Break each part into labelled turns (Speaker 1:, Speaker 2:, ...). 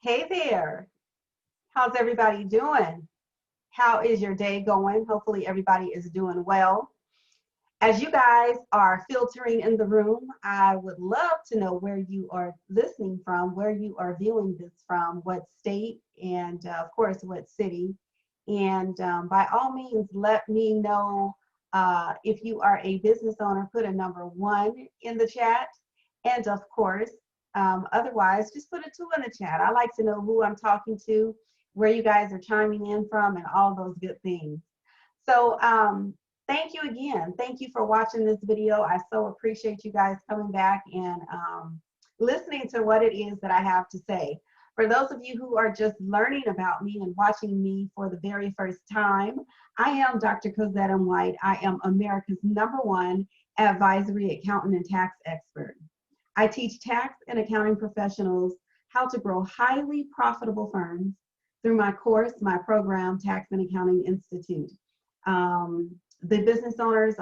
Speaker 1: Hey there. How's everybody doing? How is your day going? Hopefully, everybody is doing well. As you guys are filtering in the room, I would love to know where you are listening from, where you are viewing this from, what state, and of course, what city. And by all means, let me know if you are a business owner, put a number one in the chat. And of course, otherwise, just put a two in the chat. I like to know who I'm talking to, where you guys are chiming in from, and all those good things. So thank you again. Thank you for watching this video. I so appreciate you guys coming back and listening to what it is that I have to say. For those of you who are just learning about me and watching me for the very first time, I am Dr. Cosette M. White. I am America's #1 advisory accountant and tax expert. I teach tax and accounting professionals how to grow highly profitable firms through my course, my program, Tax and Accounting Institute. The business owners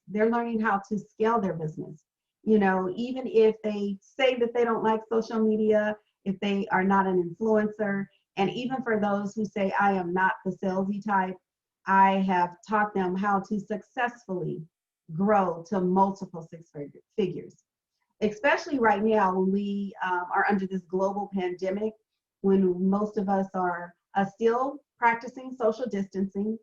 Speaker 1: they're learning how to scale their business. You know, even if they say that they don't like social media, if they are not an influencer, and even for those who say I am not the salesy type, I have taught them how to successfully grow to multiple six figures. Especially right now when we are under this global pandemic, when most of us are still practicing social distancing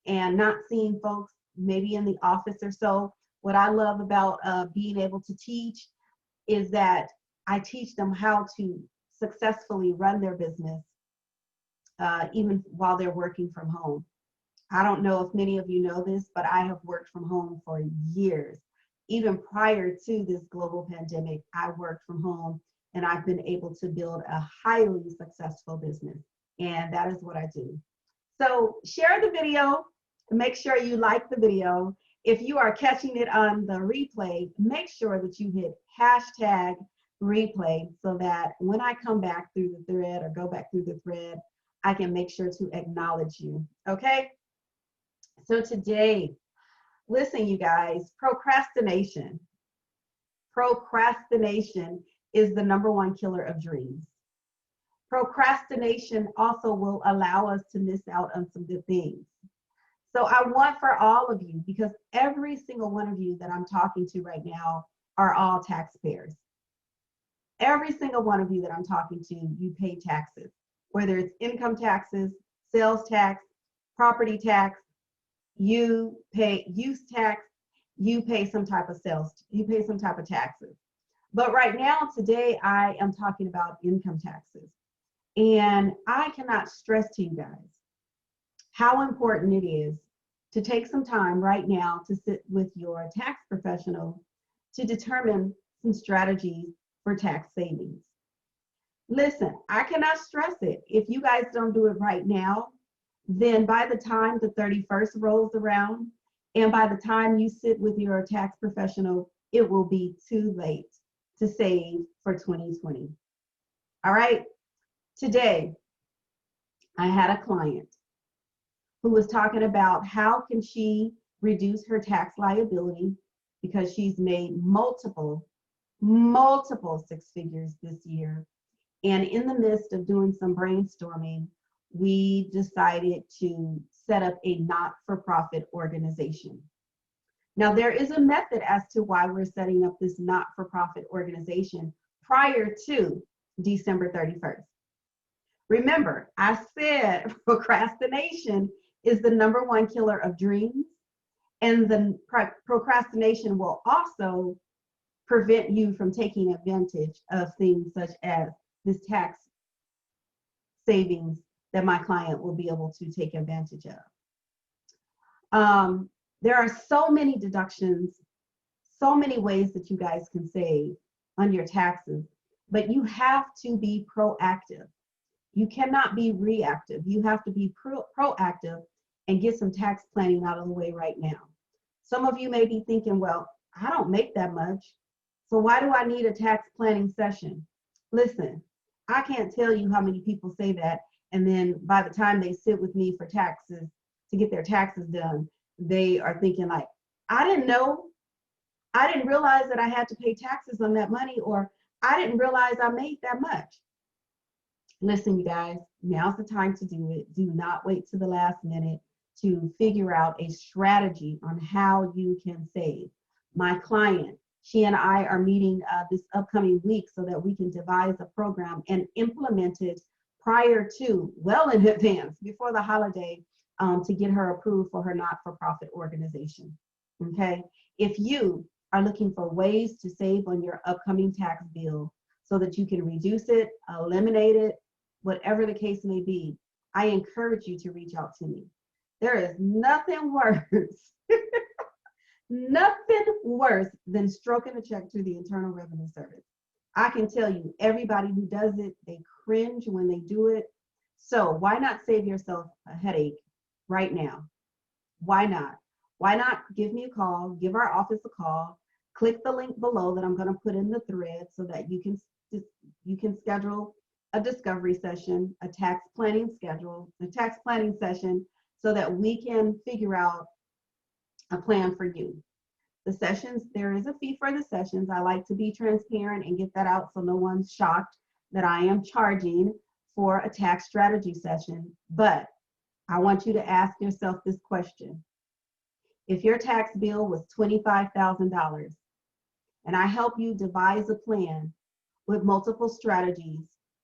Speaker 1: and not seeing folks maybe in the office or so. What I love about being able to teach is that I teach them how to successfully run their business even while they're working from home. I don't know if many of you know this, but I have worked from home for years. Even prior to this global pandemic, I worked from home and I've been able to build a highly successful business. And that is what I do. So share the video, make sure you like the video. If you are catching it on the replay, make sure that you hit hashtag replay so that when I come back through the thread or go back through the thread, I can make sure to acknowledge you, okay? So today, listen, you guys, procrastination. Procrastination is the #1 killer of dreams. Procrastination also will allow us to miss out on some good things. So I want for all of you, because every single one of you that I'm talking to right now are all taxpayers. Every single one of you that I'm talking to, you pay taxes, whether it's income taxes, sales tax, property tax, you pay use tax, you pay some type of you pay some type of taxes. But right now, today, I am talking about income taxes. And I cannot stress to you guys how important it is to take some time right now to sit with your tax professional to determine some strategies for tax savings. Listen, I cannot stress it. If you guys don't do it right now, then by the time the 31st rolls around, and by the time you sit with your tax professional, it will be too late to save for 2020. All right? Today, I had a client who was talking about how can she reduce her tax liability because she's made multiple six figures this year. And in the midst of doing some brainstorming, we decided to set up a not-for-profit organization. Now, there is a method as to why we're setting up this not-for-profit organization prior to December 31st. Remember, I said procrastination is the #1 killer of dreams, and the procrastination will also prevent you from taking advantage of things such as this tax savings that my client will be able to take advantage of. There are so many deductions, so many ways that you guys can save on your taxes, but you have to be proactive. You cannot be reactive. You have to be proactive and get some tax planning out of the way right now. Some of you may be thinking, well, I don't make that much, so why do I need a tax planning session? Listen, I can't tell you how many people say that, and then by the time they sit with me for taxes, to get their taxes done, they are thinking like, I didn't know, I didn't realize that I had to pay taxes on that money, or I didn't realize I made that much. Listen, you guys, now's the time to do it. Do not wait to the last minute to figure out a strategy on how you can save. My client, she and I are meeting this upcoming week so that we can devise a program and implement it prior to, well in advance, before the holiday, to get her approved for her not-for-profit organization. Okay? If you are looking for ways to save on your upcoming tax bill so that you can reduce it, eliminate it, whatever the case may be, I encourage you to reach out to me. There is nothing worse, nothing worse than stroking a check to the Internal Revenue Service. I can tell you, everybody who does it, they cringe when they do it. So why not save yourself a headache right now? Why not? Why not give me a call, give our office a call, click the link below that I'm going to put in the thread so that you can schedule a discovery session, a tax planning session, so that we can figure out a plan for you. The sessions, there is a fee for the sessions. I like to be transparent and get that out so no one's shocked that I am charging for a tax strategy session. But I want you to ask yourself this question. If your tax bill was $25,000 and I help you devise a plan with multiple strategies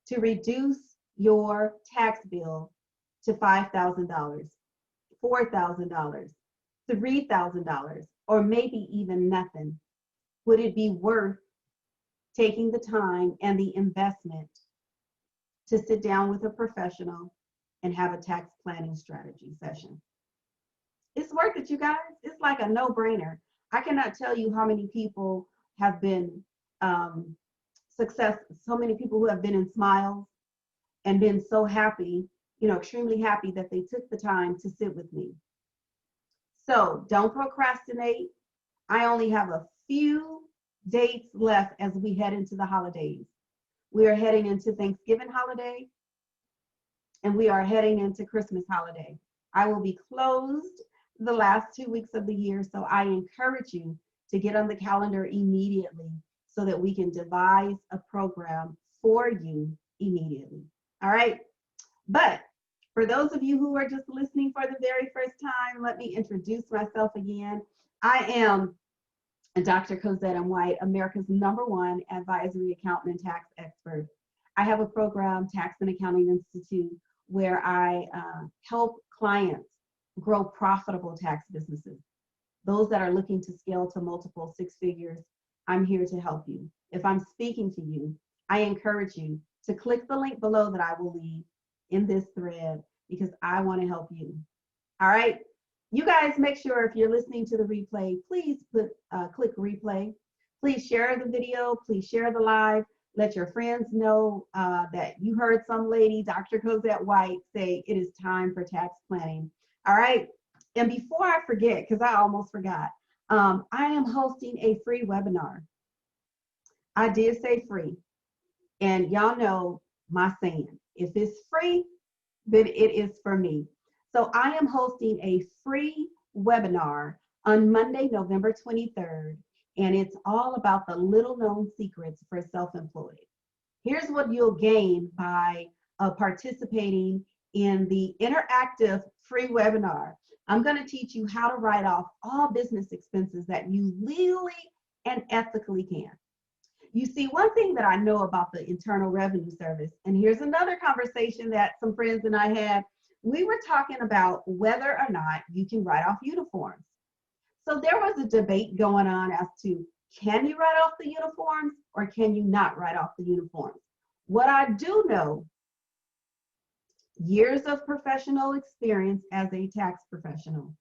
Speaker 1: to reduce your tax bill to $5,000, $4,000, $3,000, or maybe even nothing, would it be worth taking the time and the investment to sit down with a professional and have a tax planning strategy session? It's worth it, you guys. It's like a no-brainer. I cannot tell you how many people have been so many people who have been in smiles and been so happy, extremely happy that they took the time to sit with me. So don't procrastinate. I only have a few dates left as we head into the holidays. We are heading into Thanksgiving holiday and we are heading into Christmas holiday. I will be closed the last 2 weeks of the year, so I encourage you to get on the calendar immediately so that we can devise a program for you immediately. All right. But for those of you who are just listening for the very first time, let me introduce myself again. I am Dr. Cosette M. White, America's #1 advisory accountant and tax expert. I have a program, Tax and Accounting Institute, where I help clients grow profitable tax businesses. Those that are looking to scale to multiple six figures, I'm here to help you. If I'm speaking to you, I encourage you to click the link below that I will leave in this thread because I want to help you. All right. You guys make sure if you're listening to the replay, please click replay. Please share the video. Please share the live. Let your friends know that you heard some lady, Dr. Cosette White, say it is time for tax planning. All right. And before I forget, because I almost forgot, I am hosting a free webinar. I did say free. And y'all know my saying, if it's free, then it is for me. So I am hosting a free webinar on Monday, November 23rd, and it's all about the little known secrets for self-employed. Here's what you'll gain by participating in the interactive free webinar. I'm going to teach you how to write off all business expenses that you legally and ethically can. You see, one thing that I know about the Internal Revenue Service, and here's another conversation that some friends and I had, we were talking about whether or not you can write off uniforms. So there was a debate going on as to, can you write off the uniforms or can you not write off the uniforms? What I do know, years of professional experience as a tax professional,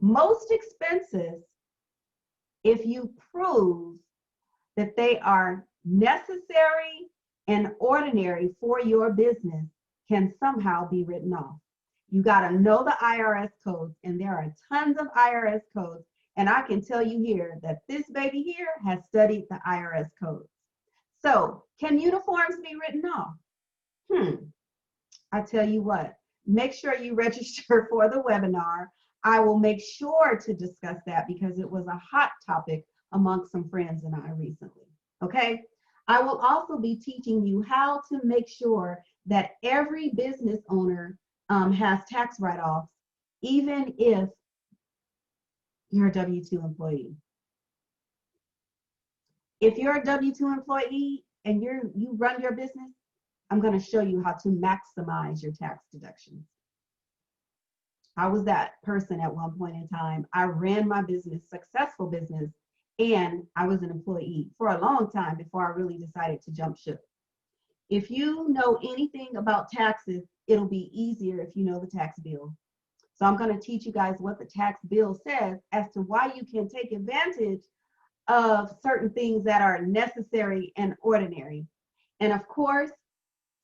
Speaker 1: most expenses, if you prove that they are necessary and ordinary for your business, can somehow be written off. You got to know the IRS codes, and there are tons of IRS codes. And I can tell you here that this baby here has studied the IRS codes. So can uniforms be written off? I tell you what, make sure you register for the webinar. I will make sure to discuss that because it was a hot topic amongst some friends and I recently. Okay. I will also be teaching you how to make sure that every business owner has tax write-offs, even if you're a W-2 employee. If you're a W-2 employee and you run your business, I'm going to show you how to maximize your tax deductions. I was that person at one point in time. I ran my business, successful business, and I was an employee for a long time before I really decided to jump ship. If you know anything about taxes, it'll be easier if you know the tax bill. So I'm going to teach you guys what the tax bill says as to why you can take advantage of certain things that are necessary and ordinary. And of course,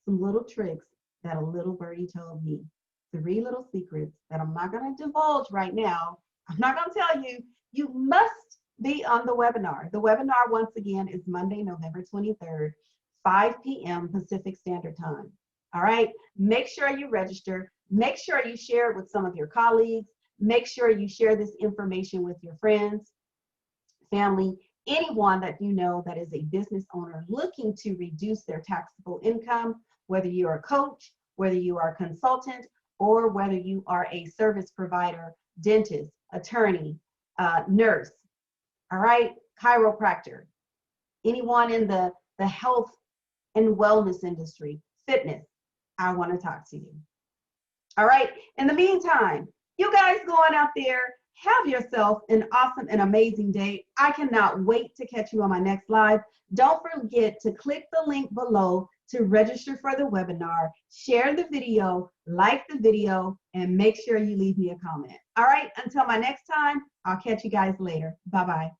Speaker 1: some little tricks that a little birdie told me. 3 little secrets that I'm not going to divulge right now. I'm not going to tell you. You must be on the webinar. The webinar, once again, is Monday, November 23rd, 5 p.m. Pacific Standard Time. All right? Make sure you register. Make sure you share it with some of your colleagues. Make sure you share this information with your friends, family, anyone that you know that is a business owner looking to reduce their taxable income, whether you're a coach, whether you are a consultant, or whether you are a service provider, dentist, attorney, nurse, all right, chiropractor, anyone in the health and wellness industry, fitness, I want to talk to you. All right, in the meantime, you guys going out there, have yourself an awesome and amazing day. I cannot wait to catch you on my next live. Don't forget to click the link below to register for the webinar, share the video, like the video, and make sure you leave me a comment. All right, until my next time, I'll catch you guys later. Bye-bye.